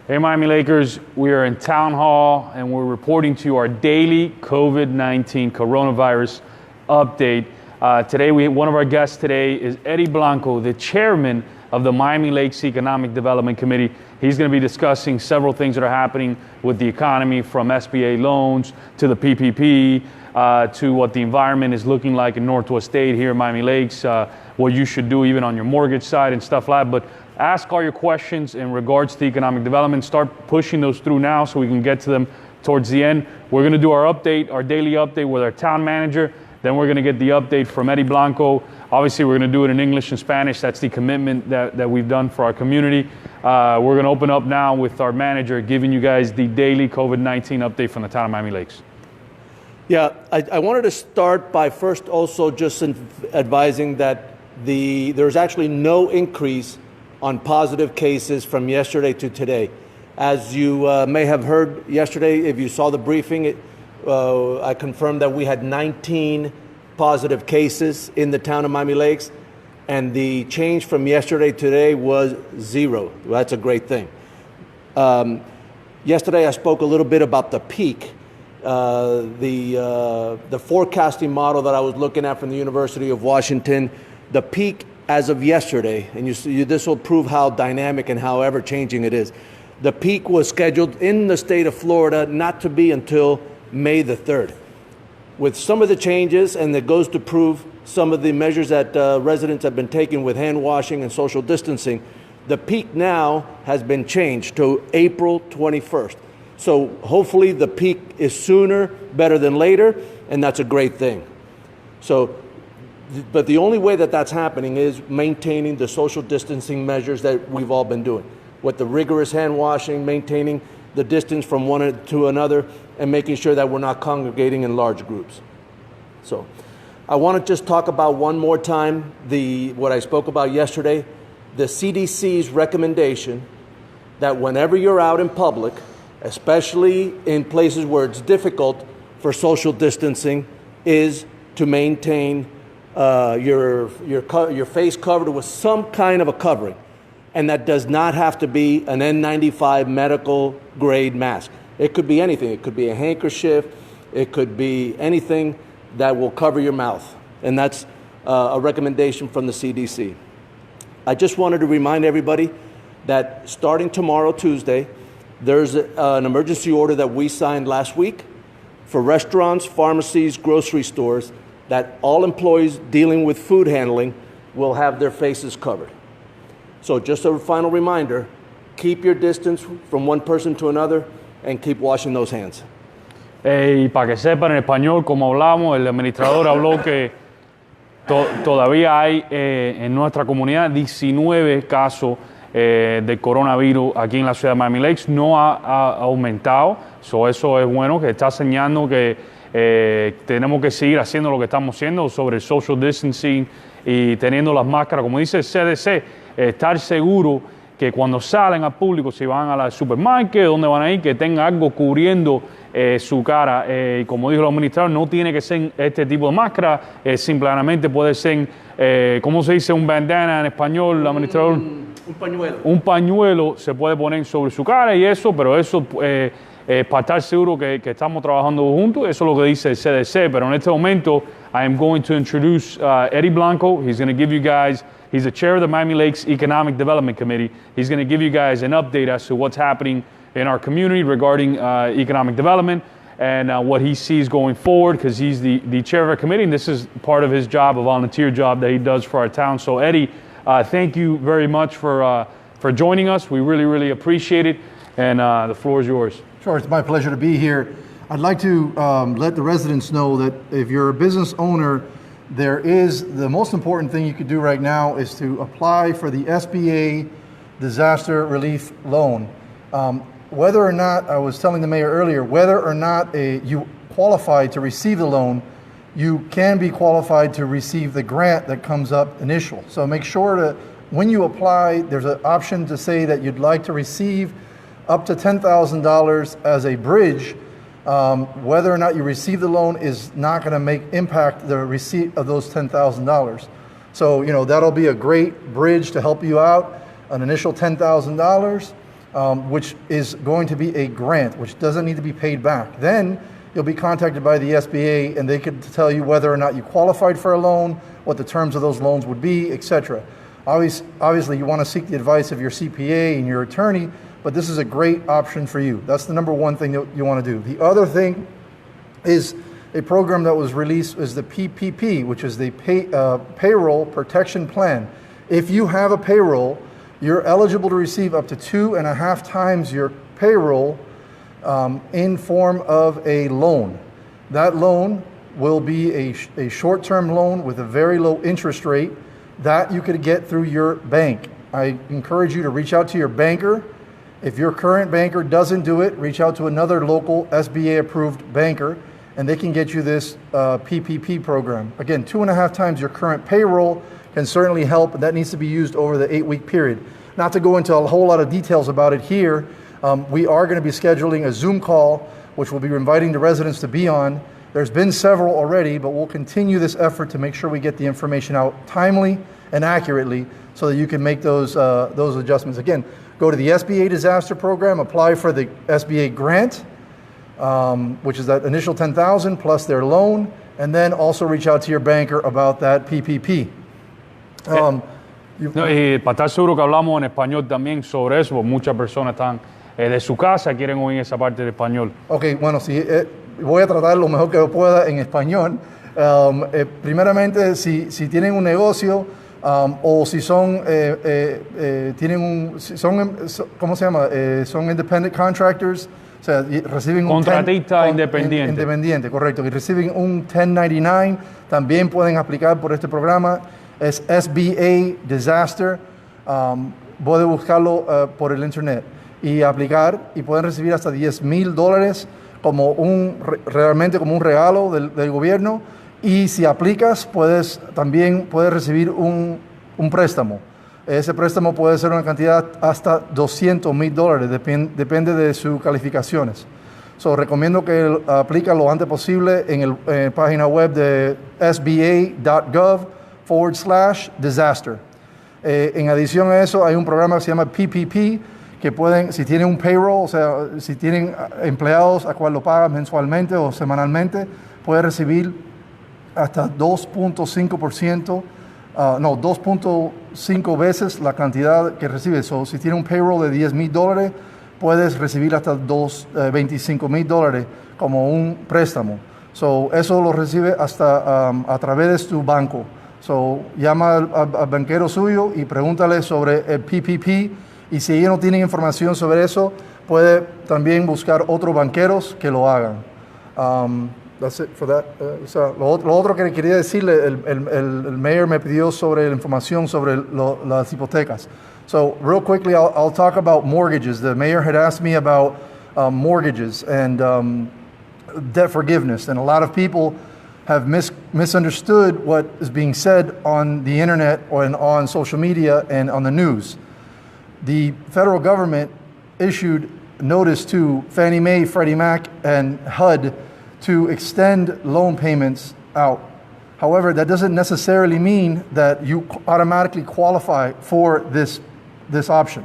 Hey Miami Lakers, we are in Town Hall and we're reporting to you our daily COVID-19 coronavirus update. Today, one of our guests today is Eddie Blanco, the chairman of the Miami Lakes Economic Development Committee. He's going to be discussing several things that are happening with the economy, from SBA loans to the PPP, to what the environment is looking like in Northwest State here in Miami Lakes, what you should do even on your mortgage side and stuff like that. But ask all your questions in regards to economic development. Start pushing those through now so we can get to them towards the end. We're going to do our update, our daily update with our town manager. Then we're going to get the update from Eddie Blanco. Obviously, we're going to do it in English and Spanish. That's the commitment that we've done for our community. We're going to open up now with our manager giving you guys the daily COVID-19 update from the town of Miami Lakes. Yeah, I wanted to start by first also just advising that there's actually no increase on positive cases from yesterday to today. As you may have heard yesterday, if you saw the briefing, I confirmed that we had 19 positive cases in the town of Miami Lakes, and the change from yesterday to today was 0. That's a great thing. Yesterday I spoke a little bit about the peak. The forecasting model that I was looking at from the University of Washington, the peak as of yesterday, and this will prove how dynamic and how ever-changing it is. The peak was scheduled in the state of Florida not to be until May the 3rd. With some of the changes, and that goes to prove some of the measures that residents have been taking with hand washing and social distancing, the peak now has been changed to April 21st. So hopefully the peak is sooner, better than later, and that's a great thing. But the only way that that's happening is maintaining the social distancing measures that we've all been doing, with the rigorous hand washing, maintaining the distance from one to another, and making sure that we're not congregating in large groups. So I want to just talk about one more time what I spoke about yesterday, the CDC's recommendation that whenever you're out in public, especially in places where it's difficult for social distancing, is to maintain your face covered with some kind of a covering. And that does not have to be an N95 medical grade mask. It could be anything. It could be a handkerchief. It could be anything that will cover your mouth. And that's a recommendation from the CDC. I just wanted to remind everybody that starting tomorrow, Tuesday, there's an emergency order that we signed last week for restaurants, pharmacies, grocery stores, that all employees dealing with food handling will have their faces covered. So just a final reminder, keep your distance from one person to another and keep washing those hands. Y para que sepan en español, como hablamos, el administrador habló que todavía hay en nuestra comunidad 19 casos de coronavirus aquí en la ciudad de Miami Lakes. No ha aumentado, eso es bueno, que está enseñando que tenemos que seguir haciendo lo que estamos haciendo sobre el social distancing y teniendo las máscaras. Como dice el CDC, estar seguro que cuando salen al público, si van a la supermarket, donde van a ir, que tengan algo cubriendo su cara. Y como dijo el administrador, no tiene que ser este tipo de máscara, simplemente puede ser, ¿cómo se dice? Un bandana en español, administrador. Un pañuelo. Un pañuelo se puede poner sobre su cara y eso, pero eso para estar seguro que estamos trabajando juntos. Eso es lo que dice el CDC, pero en este momento I am going to introduce Eddie Blanco. He's going to give you guys, he's the chair of the Miami Lakes Economic Development Committee. He's going to give you guys an update as to what's happening in our community regarding economic development and what he sees going forward, because he's the chair of our committee, and this is part of his job, a volunteer job that he does for our town. So Eddie, thank you very much for joining us. We really, really appreciate it, and the floor is yours. Sure, it's my pleasure to be here. I'd like to let the residents know that if you're a business owner, the most important thing you could do right now is to apply for the SBA disaster relief loan. Whether or not, I was telling the mayor earlier, whether or not you qualify to receive the loan, you can be qualified to receive the grant that comes up initial. So make sure that when you apply, there's an option to say that you'd like to receive up to $10,000 as a bridge. Whether or not you receive the loan is not going to impact the receipt of those $10,000. So, that'll be a great bridge to help you out, an initial $10,000. which is going to be a grant, which doesn't need to be paid back. Then you'll be contacted by the SBA, and they could tell you whether or not you qualified for a loan, what the terms of those loans would be, etc. Obviously, you want to seek the advice of your CPA and your attorney, but this is a great option for you. That's the number one thing that you want to do. The other thing is a program that was released is the PPP, which is the Payroll Protection Plan. If you have a payroll, you're eligible to receive up to 2.5 times your payroll in form of a loan. That loan will be a short-term loan with a very low interest rate that you could get through your bank. I encourage you to reach out to your banker. If your current banker doesn't do it, reach out to another local SBA-approved banker, and they can get you this PPP program. Again, 2.5 times your current payroll can certainly help, but that needs to be used over the 8-week period. Not to go into a whole lot of details about it here, we are going to be scheduling a Zoom call, which we'll be inviting the residents to be on. There's been several already, but we'll continue this effort to make sure we get the information out timely and accurately so that you can make those adjustments. Again, go to the SBA Disaster Program, apply for the SBA grant, which is that initial $10,000 plus their loan, and then also reach out to your banker about that PPP. No, y para estar seguro que hablamos en español también sobre eso, porque muchas personas están de su casa, quieren oír esa parte de español. Ok, bueno, sí, voy a tratar lo mejor que pueda en español. Primeramente, si tienen un negocio o si son, ¿cómo se llama? Son independent contractors, o sea, reciben contratista independiente. Independiente, correcto. Y reciben un 1099, también pueden aplicar por este programa. Es SBA Disaster. Puede buscarlo por el internet y aplicar, y pueden recibir hasta $10,000 como realmente como un regalo del gobierno. Y si aplicas, también puedes recibir un préstamo. Ese préstamo puede ser una cantidad hasta $200,000, depende de sus calificaciones. Recomiendo que aplique lo antes posible en la página web de sba.gov/disaster. En adición a eso, hay un programa que se llama PPP, que pueden, si tienen un payroll, o sea, si tienen empleados a cual lo pagan mensualmente o semanalmente, puede recibir hasta 2.5%, 2.5 veces la cantidad que recibe. Si tiene un payroll de $10,000, puedes recibir hasta $25,000 como un préstamo. Eso lo recibe hasta a través de tu banco. Llama al banquero suyo y pregúntale sobre el PPP, y si ellos no tienen información sobre eso, puede también buscar otros banqueros que lo hagan. That's it for that. Lo otro que quería decirle, el mayor me pidió sobre la información sobre las hipotecas. Real quickly, I'll talk about mortgages. The mayor had asked me about mortgages and debt forgiveness, and a lot of people have misunderstood what is being said on the internet or on social media and on the news. The federal government issued notice to Fannie Mae, Freddie Mac, and HUD to extend loan payments out. However, that doesn't necessarily mean that you automatically qualify for this option.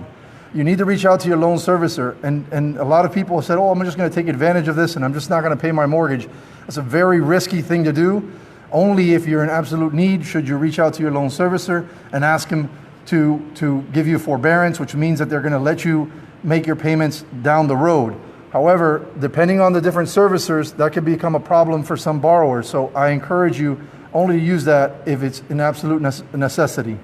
You need to reach out to your loan servicer, and a lot of people said, oh, I'm just going to take advantage of this and I'm just not going to pay my mortgage. That's a very risky thing to do. Only if you're in absolute need should you reach out to your loan servicer and ask him to give you forbearance, which means that they're going to let you make your payments down the road. However, depending on the different servicers, that could become a problem for some borrowers. So I encourage you only to use that if it's an absolute necessity.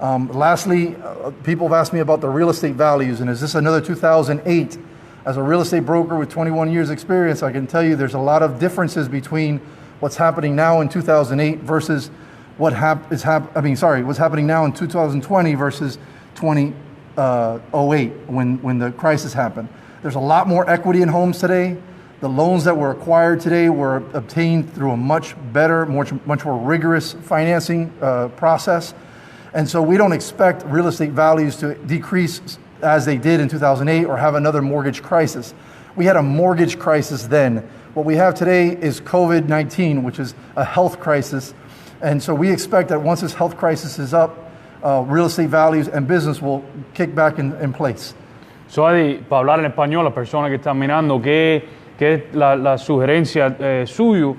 Lastly, people have asked me about the real estate values, and is this another 2008? As a real estate broker with 21 years experience, I can tell you there's a lot of differences between what's happening now in 2008 versus what's happening now in 2020 versus 2008 when the crisis happened. There's a lot more equity in homes today. The loans that were acquired today were obtained through a much better, much more rigorous financing process. And so we don't expect real estate values to decrease as they did in 2008 or have another mortgage crisis. We had a mortgage crisis then. What we have today is COVID-19, which is a health crisis. And so we expect that once this health crisis is up, real estate values and business will kick back in place. So, Eddie, para hablar en español, las personas que están mirando, ¿qué es la sugerencia suyo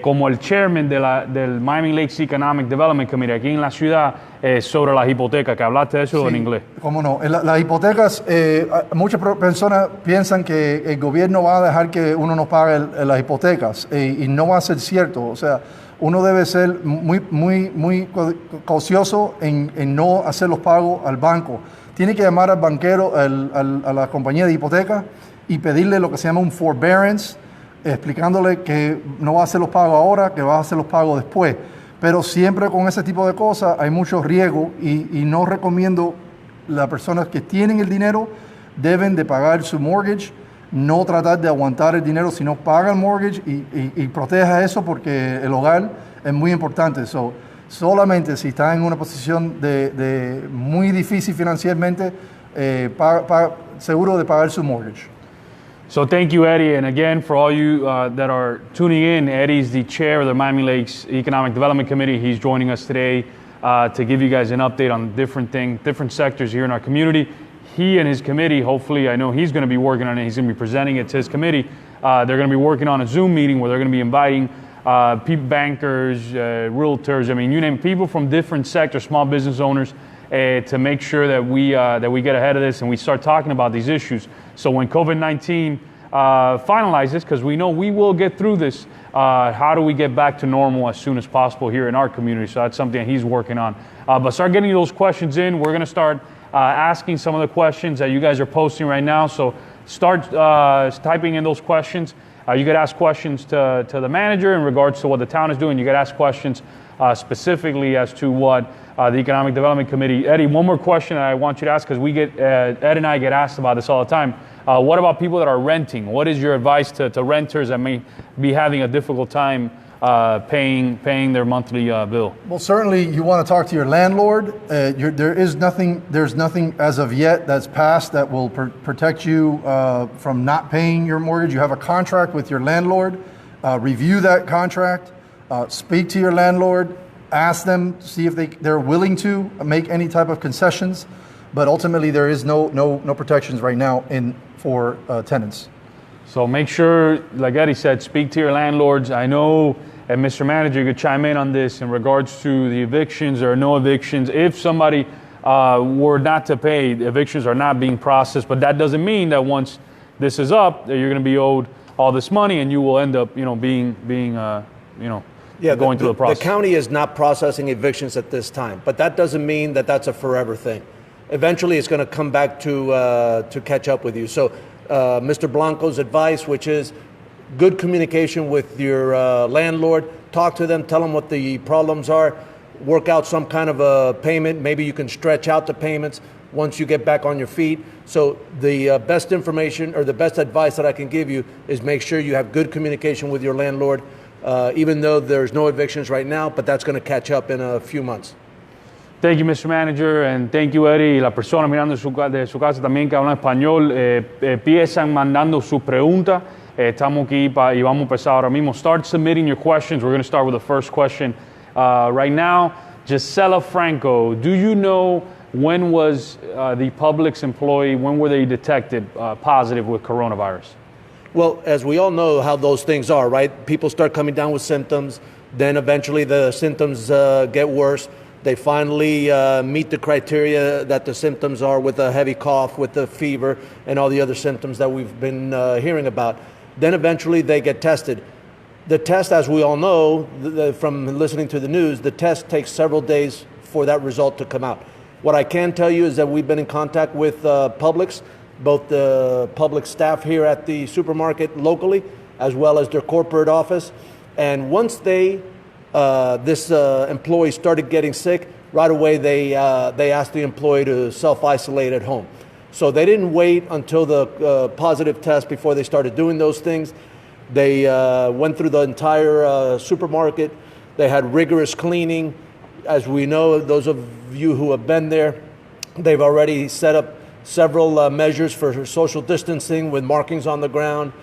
como el chairman del Miami Lakes Economic Development Committee aquí en la ciudad sobre las hipotecas? Que hablaste de eso Sí, en inglés. cómo no. Las hipotecas, muchas personas piensan que el gobierno va a dejar que uno no pague las hipotecas y no va a ser cierto. O sea, uno debe ser muy caucioso en no hacer los pagos al banco. Tiene que llamar al banquero, a la compañía de hipoteca y pedirle lo que se llama un forbearance, explicándole que no va a hacer los pagos ahora, que va a hacer los pagos después. Pero siempre con ese tipo de cosas hay mucho riesgo y no recomiendo las personas que tienen el dinero deben de pagar su mortgage, no tratar de aguantar el dinero, sino paga el mortgage y proteja eso porque el hogar es muy importante. Solamente si está en una posición de muy difícil financieramente, seguro de pagar su mortgage. So thank you, Eddie. And again, for all you that are tuning in, Eddie's the chair of the Miami Lakes Economic Development Committee. He's joining us today to give you guys an update on different sectors here in our community. He and his committee, hopefully, I know he's going to be working on it. He's going to be presenting it to his committee. They're going to be working on a Zoom meeting where they're going to be inviting bankers, realtors, I mean, you name people from different sectors, small business owners, to make sure that we get ahead of this and we start talking about these issues. So when COVID-19 finalizes, because we know we will get through this, how do we get back to normal as soon as possible here in our community? So that's something that he's working on. But start getting those questions in. We're going to start asking some of the questions that you guys are posting right now. So start typing in those questions. You could ask questions to the manager in regards to what the town is doing. You could ask questions specifically as to what the Economic Development Committee. Eddie, one more question I want you to ask, because we get Ed and I get asked about this all the time. What about people that are renting? What is your advice to renters that may be having a difficult time paying their monthly bill? Well, certainly you want to talk to your landlord. There's nothing as of yet that's passed that will protect you from not paying your mortgage. You have a contract with your landlord. Review that contract. Speak to your landlord. Ask them, see if they're willing to make any type of concessions. But ultimately, there is no protections right now for tenants. So make sure, like Eddie said, speak to your landlords. I know, and Mr. Manager, you could chime in on this in regards to the evictions or no evictions. If somebody were not to pay, the evictions are not being processed, but that doesn't mean that once this is up, that you're going to be owed all this money and you will end up, going through the process. The county is not processing evictions at this time, but that doesn't mean that that's a forever thing. Eventually, it's going to come back to catch up with you. So Mr. Blanco's advice, which is good communication with your landlord, talk to them, tell them what the problems are, work out some kind of a payment. Maybe you can stretch out the payments once you get back on your feet. So the best information or the best advice that I can give you is make sure you have good communication with your landlord, even though there's no evictions right now, but that's going to catch up in a few months. Thank you, Mr. Manager, and thank you, Eddie. Y la persona mirando de su casa también que habla español, empiezan mandando sus preguntas. Estamos aquí y vamos a empezar ahora mismo. Start submitting your questions. We're going to start with the first question right now. Gisela Franco, do you know when was the Publix employee, when were they detected positive with coronavirus? Well, as we all know how those things are, right? People start coming down with symptoms, then eventually the symptoms get worse. They finally meet the criteria that the symptoms are with a heavy cough, with the fever, and all the other symptoms that we've been hearing about. Then eventually they get tested. The test, as we all know from listening to the news, the test takes several days for that result to come out. What I can tell you is that we've been in contact with Publix, both the public staff here at the supermarket locally, as well as their corporate office. And once this employee started getting sick, right away they asked the employee to self-isolate at home. So they didn't wait until the positive test before they started doing those things. They went through the entire supermarket. They had rigorous cleaning. As we know, those of you who have been there, they've already set up several measures for social distancing with markings on the ground.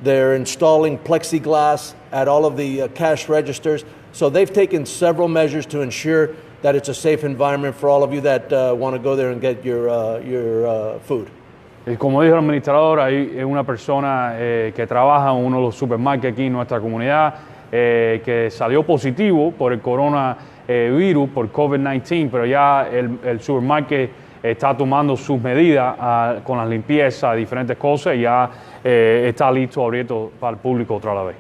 They're installing plexiglass at all of the cash registers. So they've taken several measures to ensure that it's a safe environment for all of you that want to go there and get your food. Como dijo el administrador, hay una persona que trabaja en uno de los supermarkets aquí en nuestra comunidad que salió positivo por el coronavirus, por COVID-19, pero ya el supermarket está tomando sus medidas con la limpieza, diferentes cosas, y ya está listo, abierto para el público otra vez.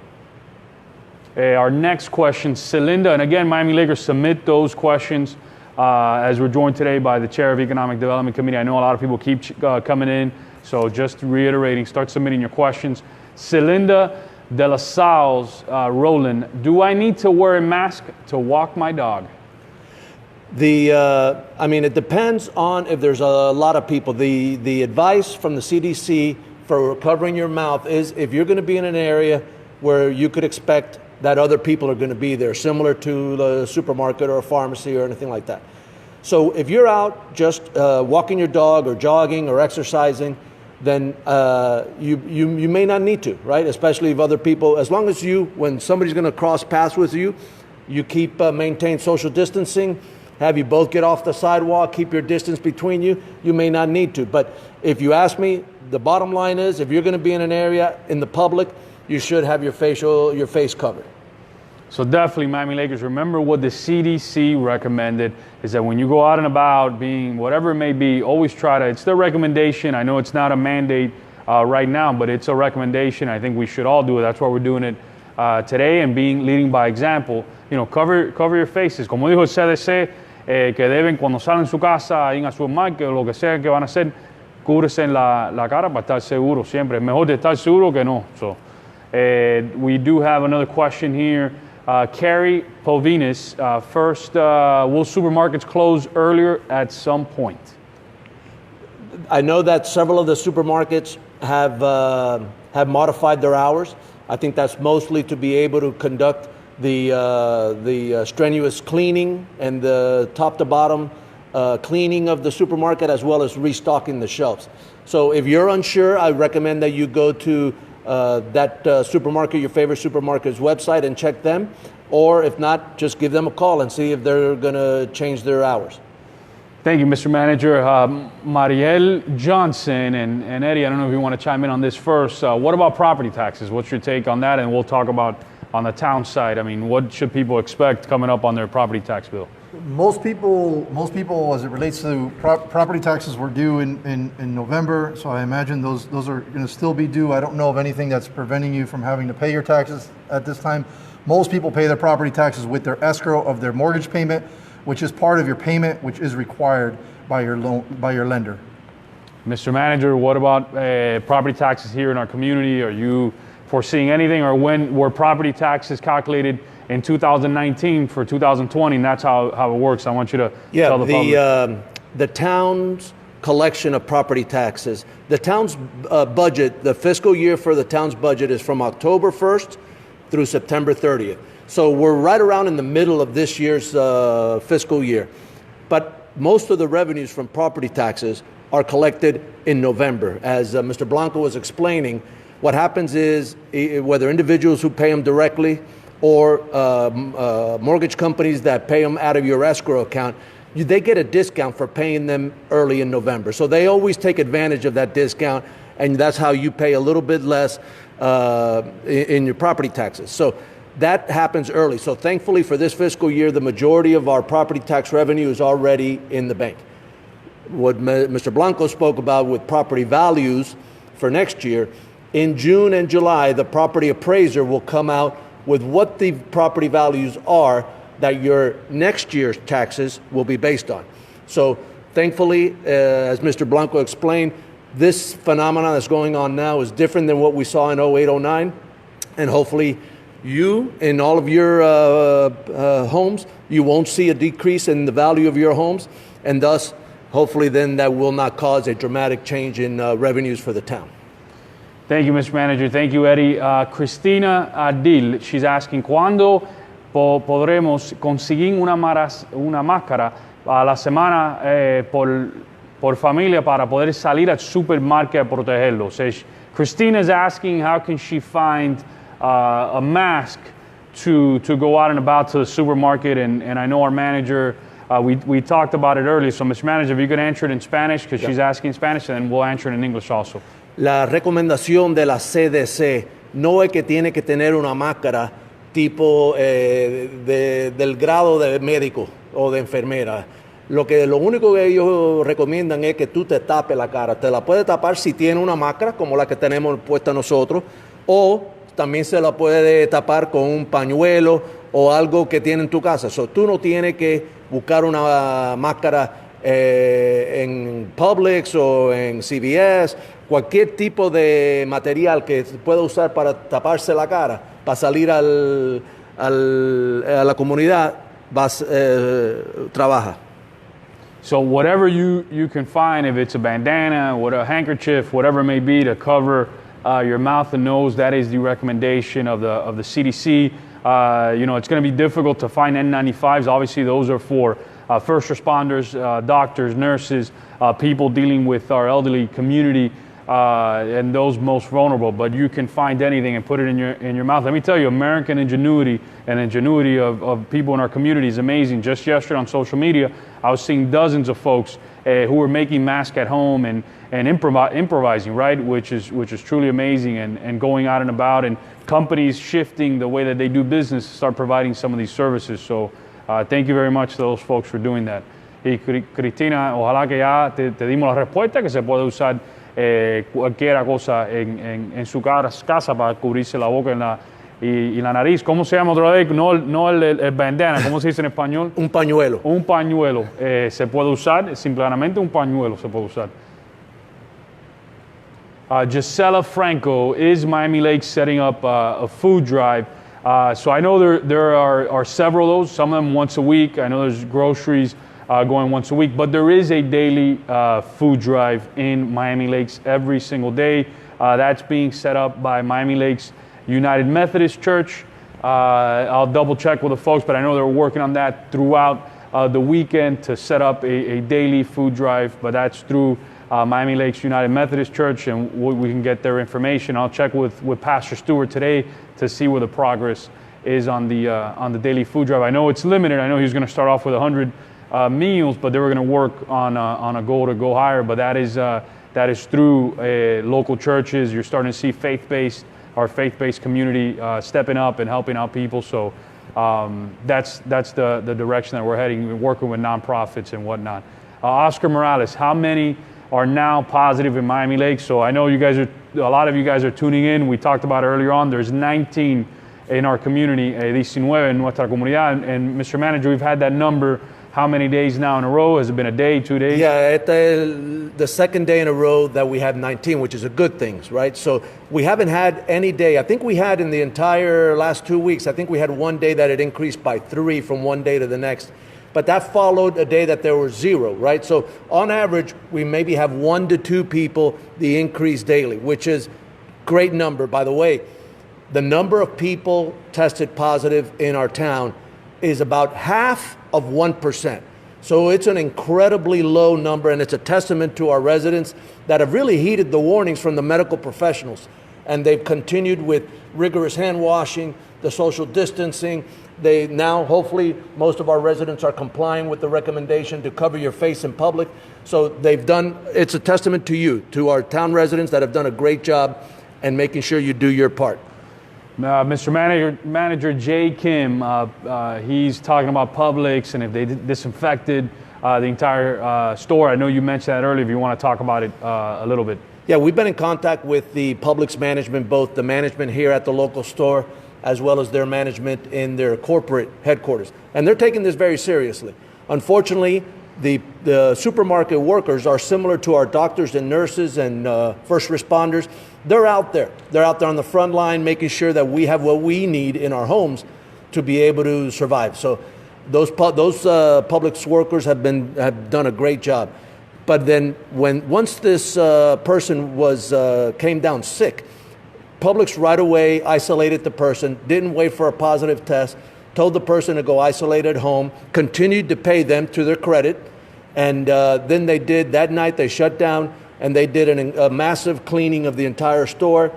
Our next question, Celinda, and again, Miami Lakers, submit those questions as we're joined today by the Chair of Economic Development Committee. I know a lot of people keep coming in, so just reiterating, start submitting your questions. Celinda de la Salles, Roland, do I need to wear a mask to walk my dog? I mean, it depends on if there's a lot of people. The advice from the CDC for covering your mouth is if you're going to be in an area where you could expect that other people are going to be there, similar to the supermarket or a pharmacy or anything like that. So if you're out just walking your dog or jogging or exercising, then you may not need to, right? Especially if other people, as long as when somebody's going to cross paths with you, you keep maintain social distancing, have you both get off the sidewalk, keep your distance between you, you may not need to. But if you ask me, the bottom line is if you're going to be in an area in the public, you should have your face covered. So definitely, Miami Lakers, remember what the CDC recommended is that when you go out and about, being whatever it may be, always try to, it's their recommendation. I know it's not a mandate right now, but it's a recommendation. I think we should all do it. That's why we're doing it today, and leading by example. You know, cover your faces. Como dijo el CDC, que deben, cuando salen de su casa, ir a su supermercado, o lo que sea que van a hacer, cúbrese la cara para estar seguro siempre. Es mejor de estar seguro que no. So, we do have another question here. Carrie Povinis, first, will supermarkets close earlier at some point? I know that several of the supermarkets have modified their hours. I think that's mostly to be able to conduct the strenuous cleaning and the top to bottom cleaning of the supermarket, as well as restocking the shelves. So if you're unsure, I recommend that you go to that supermarket, your favorite supermarket's website, and check them. Or if not, just give them a call and see if they're going to change their hours. Thank you, Mr. Manager. Mariel Johnson and Eddie, I don't know if you want to chime in on this first. What about property taxes? What's your take on that? And we'll talk about on the town side. I mean, what should people expect coming up on their property tax bill? Most people, as it relates to property taxes, were due in November, so I imagine those are going to still be due. I don't know of anything that's preventing you from having to pay your taxes at this time. Most people pay their property taxes with their escrow of their mortgage payment, which is part of your payment, which is required by your lender. Mr. Manager, what about property taxes here in our community? Are you foreseeing anything, or when were property taxes calculated in 2019 for 2020, and that's how it works? I want you to tell the public. The town's collection of property taxes, the town's budget, the fiscal year for the town's budget is from October 1st through September 30th. So we're right around in the middle of this year's fiscal year. But most of the revenues from property taxes are collected in November. As Mr. Blanco was explaining, what happens is whether individuals who pay them directly or mortgage companies that pay them out of your escrow account, they get a discount for paying them early in November. So they always take advantage of that discount, and that's how you pay a little bit less in your property taxes. So that happens early. So thankfully for this fiscal year, the majority of our property tax revenue is already in the bank. What Mr. Blanco spoke about with property values for next year, in June and July, the property appraiser will come out with what the property values are that your next year's taxes will be based on. So thankfully, as Mr. Blanco explained, this phenomenon that's going on now is different than what we saw in 08, 09. And hopefully you, in all of your homes, you won't see a decrease in the value of your homes. And thus, hopefully then that will not cause a dramatic change in revenues for the town. Thank you, Mr. Manager. Thank you, Eddie. Cristina Adil, she's asking, ¿cuándo podremos conseguir una máscara a la semana por familia para poder salir al supermarket a protegerlos? So Christina is asking how can she find a mask to go out and about to the supermarket, and I know our manager We talked about it earlier. So, Mr. Manager, if you could answer it in Spanish, because she's asking Spanish, and then we'll answer it in English also. La recomendación de la CDC no es que tiene que tener una máscara tipo del grado de médico o de enfermera. Lo único que ellos recomiendan es que tú te tapes la cara. Te la puedes tapar si tiene una máscara como la que tenemos puesta nosotros, o también se la puede tapar con un pañuelo o algo que tiene en tu casa. Tú no tienes que buscar una máscara en Publix o en CVS, cualquier tipo de material que se pueda usar para taparse la cara, para salir a la comunidad, trabaja. So whatever you can find, if it's a bandana, a handkerchief, whatever it may be to cover your mouth and nose, that is the recommendation of the CDC. It's going to be difficult to find N95s. Obviously, those are for first responders, doctors, nurses, people dealing with our elderly community, and those most vulnerable. But you can find anything and put it in your mouth. Let me tell you, American ingenuity and ingenuity of people in our community is amazing. Just yesterday on social media, I was seeing dozens of folks who were making masks at home and improvising, right? Which is truly amazing, and going out and about, and companies shifting the way that they do business to start providing some of these services. So thank you very much to those folks for doing that. Y Cristina, ojalá que ya te dimos la respuesta, que se puede usar cualquier cosa en su casa para cubrirse la boca y la nariz. ¿Cómo se llama otra vez? No el bandana, ¿cómo se dice en español? Un pañuelo. Un pañuelo se puede usar, simplemente un pañuelo se puede usar. Gisela Franco, is Miami Lakes setting up a food drive? So I know there are several of those, some of them once a week. I know there's groceries going once a week, but there is a daily food drive in Miami Lakes every single day. That's being set up by Miami Lakes United Methodist Church. I'll double check with the folks, but I know they're working on that throughout the weekend to set up a daily food drive, but that's through Miami Lakes United Methodist Church, and we can get their information. I'll check with Pastor Stewart today to see where the progress is on the daily food drive. I know it's limited. I know he's going to start off with 100 meals, but they were going to work on a goal to go higher. But that is through local churches. You're starting to see our faith-based community stepping up and helping out people. So that's the direction that we're heading. We're working with nonprofits and whatnot. Oscar Morales, how many are now positive in Miami Lakes? So I know a lot of you guys are tuning in. We talked about earlier on, there's 19 in our community, 19 en nuestra comunidad. And Mr. Manager, we've had that number how many days now in a row? Has it been a day, 2 days? Yeah, the second day in a row that we have 19, which is a good thing, right? So we haven't had any day. I think we had in the entire last 2 weeks, I think we had one day that it increased by 3 from one day to the next. But that followed a day that there were 0, right? So on average, we maybe have 1 to 2 people the increase daily, which is great number. By the way, the number of people tested positive in our town is about half of 1%. So it's an incredibly low number, and it's a testament to our residents that have really heeded the warnings from the medical professionals. And they've continued with rigorous hand washing, the social distancing. They now, hopefully, most of our residents are complying with the recommendation to cover your face in public. So it's a testament to you, to our town residents that have done a great job and making sure you do your part. Mr. Manager Jay Kim, he's talking about Publix and if they disinfected the entire store. I know you mentioned that earlier. If you want to talk about it a little bit. Yeah, we've been in contact with the Publix management, both the management here at the local store as well as their management in their corporate headquarters. And they're taking this very seriously. Unfortunately, the supermarket workers are similar to our doctors and nurses and first responders. They're out there. They're out there on the front line making sure that we have what we need in our homes to be able to survive. So those Publix workers have done a great job. But then once this person came down sick, Publix right away isolated the person, didn't wait for a positive test, told the person to go isolate at home, continued to pay them to their credit, and then that night they shut down and they did a massive cleaning of the entire store,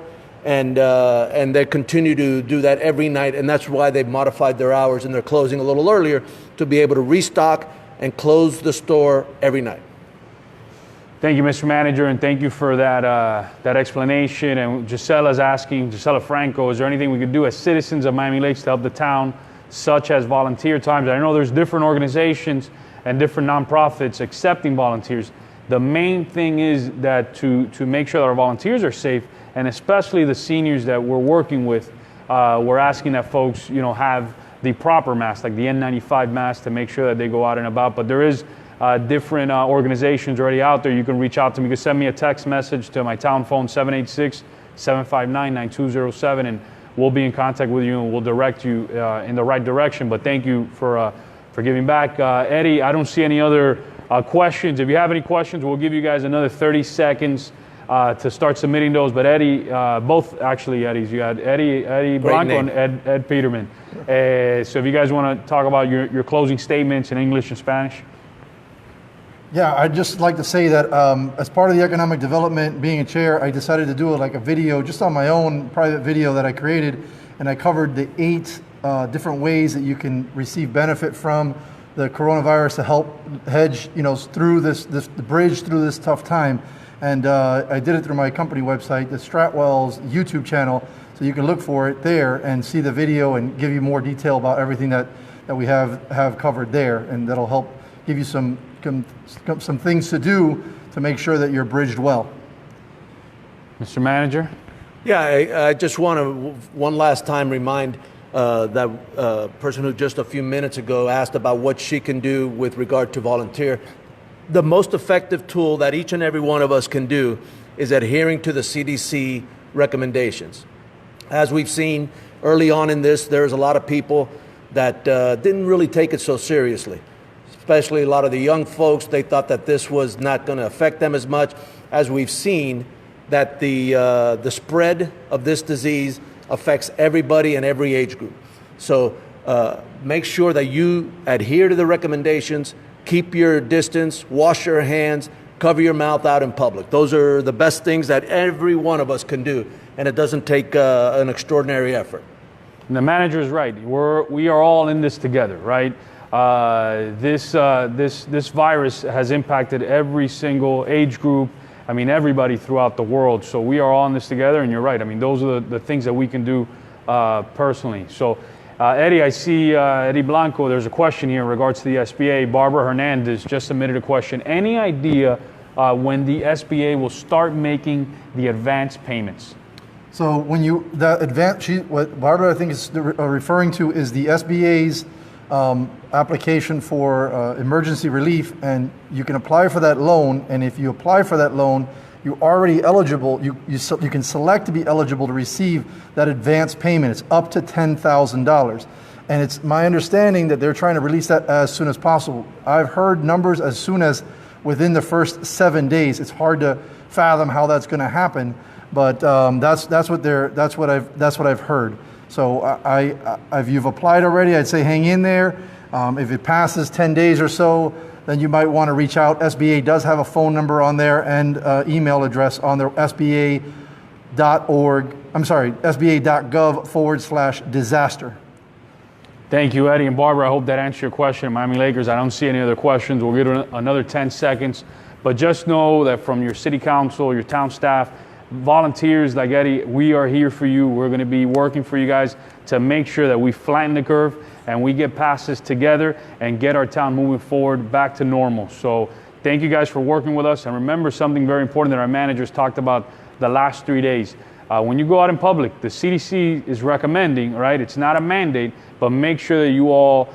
and they continue to do that every night, and that's why they've modified their hours and they're closing a little earlier to be able to restock and close the store every night. Thank you, Mr. Manager, and thank you for that explanation. And Gisela's asking, Gisela Franco, is there anything we could do as citizens of Miami Lakes to help the town, such as volunteer times? I know there's different organizations and different nonprofits accepting volunteers. The main thing is that to make sure that our volunteers are safe, and especially the seniors that we're working with, we're asking that folks, have the proper mask, like the N95 mask, to make sure that they go out and about. But there is different organizations already out there. You can reach out to me. You can send me a text message to my town phone, 786-759-9207, and we'll be in contact with you and we'll direct you in the right direction. But thank you for giving back. Eddie, I don't see any other questions. If you have any questions, we'll give you guys another 30 seconds to start submitting those. But Eddie, both actually Eddies, you had Eddie Blanco and Ed Pidermann. So if you guys want to talk about your closing statements in English and Spanish. Yeah, I'd just like to say that as part of the economic development, being a chair, I decided to do a video just on my own private video that I created, and I covered the 8 different ways that you can receive benefit from the coronavirus to help hedge, through the bridge through this tough time. And I did it through my company website, the Stratwell's YouTube channel, so you can look for it there and see the video and give you more detail about everything that we have covered there, and that'll help give you some things to do to make sure that you're bridged well. Mr. Manager? Yeah, I just want to one last time remind that person who just a few minutes ago asked about what she can do with regard to volunteer. The most effective tool that each and every one of us can do is adhering to the CDC recommendations. As we've seen early on in this, there's a lot of people that didn't really take it so seriously. Especially a lot of the young folks, they thought that this was not going to affect them as much. As we've seen, that the spread of this disease affects everybody in every age group. So make sure that you adhere to the recommendations, keep your distance, wash your hands, cover your mouth out in public. Those are the best things that every one of us can do, and it doesn't take an extraordinary effort. And the manager is right. We are all in this together, right? This virus has impacted every single age group. I mean, everybody throughout the world. So we are all in this together, and you're right. I mean, those are the things that we can do personally. So, Eddie, I see Eddie Blanco, there's a question here in regards to the SBA. Barbara Hernandez just submitted a question. Any idea when the SBA will start making the advance payments? So what Barbara I think is referring to is the SBA's application for emergency relief, and you can apply for that loan. And if you apply for that loan, you're already eligible. You can select to be eligible to receive that advance payment. It's up to $10,000, and it's my understanding that they're trying to release that as soon as possible. I've heard numbers as soon as within the first 7 days. It's hard to fathom how that's going to happen, but that's what I've heard. So if you've applied already, I'd say hang in there. If it passes 10 days or so, then you might want to reach out. SBA does have a phone number on there and email address on their sba.gov/disaster. Thank you, Eddie and Barbara. I hope that answered your question. Miami Lakers, I don't see any other questions. We'll give it another 10 seconds. But just know that from your city council, your town staff, volunteers like Eddie, we are here for you. We're going to be working for you guys to make sure that we flatten the curve and we get past this together and get our town moving forward back to normal. So thank you guys for working with us. And remember something very important that our managers talked about the last 3 days. When you go out in public, the CDC is recommending, right? It's not a mandate, but make sure that you all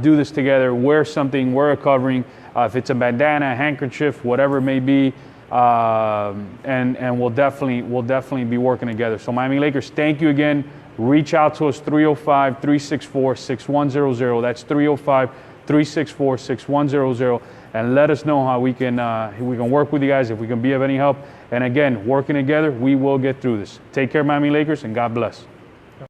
do this together. Wear something, wear a covering. If it's a bandana, a handkerchief, whatever it may be, and we'll definitely be working together. So Miami Lakers, thank you again. Reach out to us, 305-364-6100. That's 305-364-6100, and let us know how we can work with you guys, if we can be of any help. And again, working together, we will get through this. Take care, Miami Lakers, and God bless.